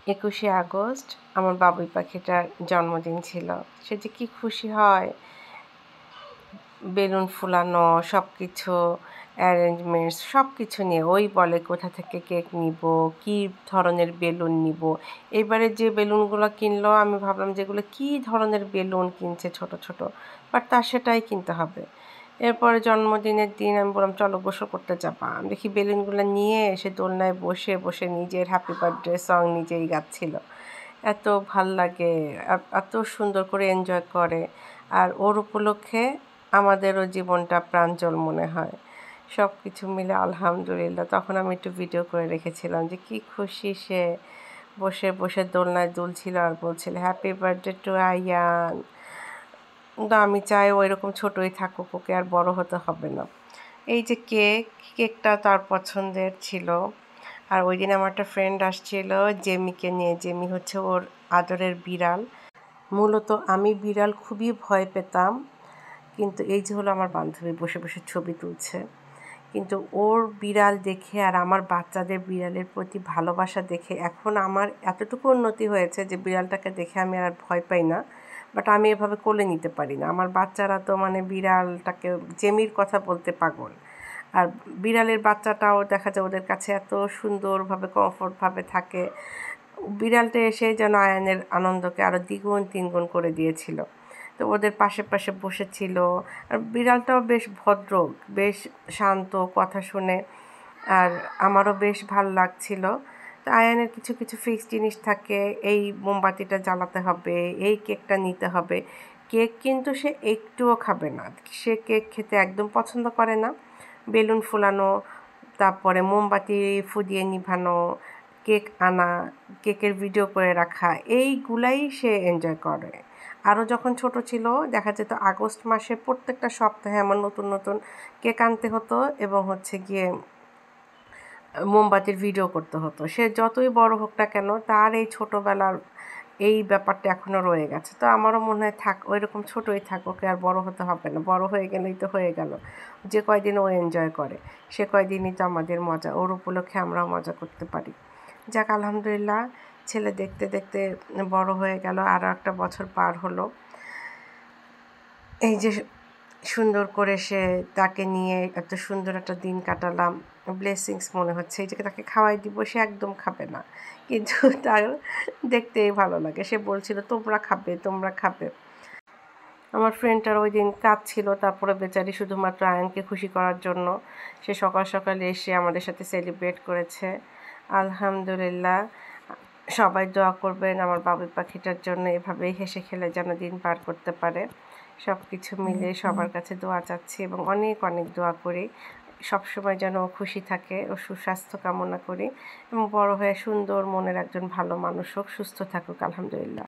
21শে August আমার বাবুই পাখিটার জন্মদিন ছিল। সে যে কি খুশি হয়, বেলুন ফুলানো, সব কিছু অ্যারেঞ্জমেন্টস সব কিছু নিয়ে ওই বলে কোথা থেকে কেক নিব, কী ধরনের বেলুন নিব। এবারে যে বেলুনগুলো কিনলো আমি ভাবলাম যেগুলো কী ধরনের বেলুন কিনছে ছোট ছোট, বাট তার সেটাই কিনতে হবে। এরপরে জন্মদিনের দিন আমি বললাম চলো গোসল করতে যাবা। আমি দেখি বেলুনগুলো নিয়ে এসে দোলনায় বসে বসে নিজের হ্যাপি বার্থডে সং নিজেই গাচ্ছিল। এত ভাল লাগে, এত সুন্দর করে এনজয় করে। আর ওর উপলক্ষে আমাদেরও জীবনটা প্রাঞ্জল মনে হয়। সব কিছু মিলে আলহামদুলিল্লাহ। তখন আমি একটু ভিডিও করে রেখেছিলাম যে কি খুশি সে, বসে বসে দোলনায় দুলছিল আর বলছিল হ্যাপি বার্থডে টু আয়ান। কিন্তু আমি চাই ও এরকম ছোটোই থাকুক, ওকে আর বড় হতে হবে না। এই যে কেকটা তার পছন্দের ছিল। আর ওই দিন আমার একটা ফ্রেন্ড আসছিল জেমিকে নিয়ে। জেমি হচ্ছে ওর আদরের বিড়াল। মূলত আমি বিড়াল খুবই ভয় পেতাম, কিন্তু এই যে হলো আমার বান্ধবী বসে বসে ছবি তুলছে। কিন্তু ওর বিড়াল দেখে আর আমার বাচ্চাদের বিড়ালের প্রতি ভালোবাসা দেখে এখন আমার এতটুকু উন্নতি হয়েছে যে বিড়ালটাকে দেখে আমি আর ভয় পাই না। বাট আমি এভাবে কোলে নিতে পারি না। আমার বাচ্চারা তো মানে বিড়ালটাকে জেমির কথা বলতে পাগল। আর বিড়ালের বাচ্চাটাও দেখা যায় ওদের কাছে এত সুন্দরভাবে কমফোর্টভাবে থাকে। বিড়ালটা এসে যেন আয়ানের আনন্দকে আরও দ্বিগুণ তিনগুণ করে দিয়েছিল। তো ওদের পাশে পাশে বসেছিল। আর বিড়ালটাও বেশ ভদ্র, বেশ শান্ত, কথা শুনে। আর আমারও বেশ ভালো লাগছিল। তো আয়ানের কিছু কিছু ফিক্স জিনিস থাকে, এই মোমবাতিটা জ্বালাতে হবে, এই কেকটা নিতে হবে। কেক কিন্তু সে একটুও খাবে না, সে কেক খেতে একদম পছন্দ করে না। বেলুন ফুলানো, তারপরে মোমবাতি ফুদিয়ে নিভানো, কেক আনা, কেকের ভিডিও করে রাখা, এইগুলাই সে এনজয় করে। আরও যখন ছোট ছিল দেখা যেত আগস্ট মাসে প্রত্যেকটা সপ্তাহে আমার নতুন নতুন কেক আনতে হতো এবং হচ্ছে গিয়ে মোমবাতির ভিডিও করতে হতো। সে যতই বড় হোক না কেন তার এই ছোটোবেলার এই ব্যাপারটা এখনও রয়ে গেছে। তো আমারও মনে হয় থাক, ওই রকম ছোটোই থাক, ওকে আর বড় হতে হবে না। বড় হয়ে গেলেই তো হয়ে গেল। যে কয়দিন ও এনজয় করে সে কয়দিনই তো আমাদের মজা, ওর উপলক্ষে আমরাও মজা করতে পারি। যাক আলহামদুলিল্লাহ, ছেলে দেখতে দেখতে বড় হয়ে গেল, আরও একটা বছর পার হলো। এই যে সুন্দর করে সে তাকে নিয়ে এত সুন্দর একটা দিন কাটালাম, ব্লেসিংস মনে হচ্ছে। এই যে তাকে খাওয়াই দিব, সে একদম খাবে না, কিন্তু তার দেখতেই ভালো লাগে। সে বলছিল তোমরা খাবে, তোমরা খাবে। আমার ফ্রেন্ডটার ওই দিন কাজ ছিল, তারপরে বেচারি শুধুমাত্র আয়নকে খুশি করার জন্য সে সকাল সকাল এসে আমাদের সাথে সেলিব্রেট করেছে। আলহামদুলিল্লাহ, সবাই দোয়া করবেন আমার বাবুই পাখিটার জন্য, এভাবেই হেসে খেলে যেন দিন পার করতে পারে। সব কিছু মিলে সবার কাছে দোয়া চাচ্ছি এবং অনেক অনেক দোয়া করি সবসময় যেন ও খুশি থাকে, ও সুস্বাস্থ্য কামনা করি এবং বড় হয়ে সুন্দর মনের একজন ভালো মানুষ হোক, সুস্থ থাকুক আলহামদুলিল্লাহ।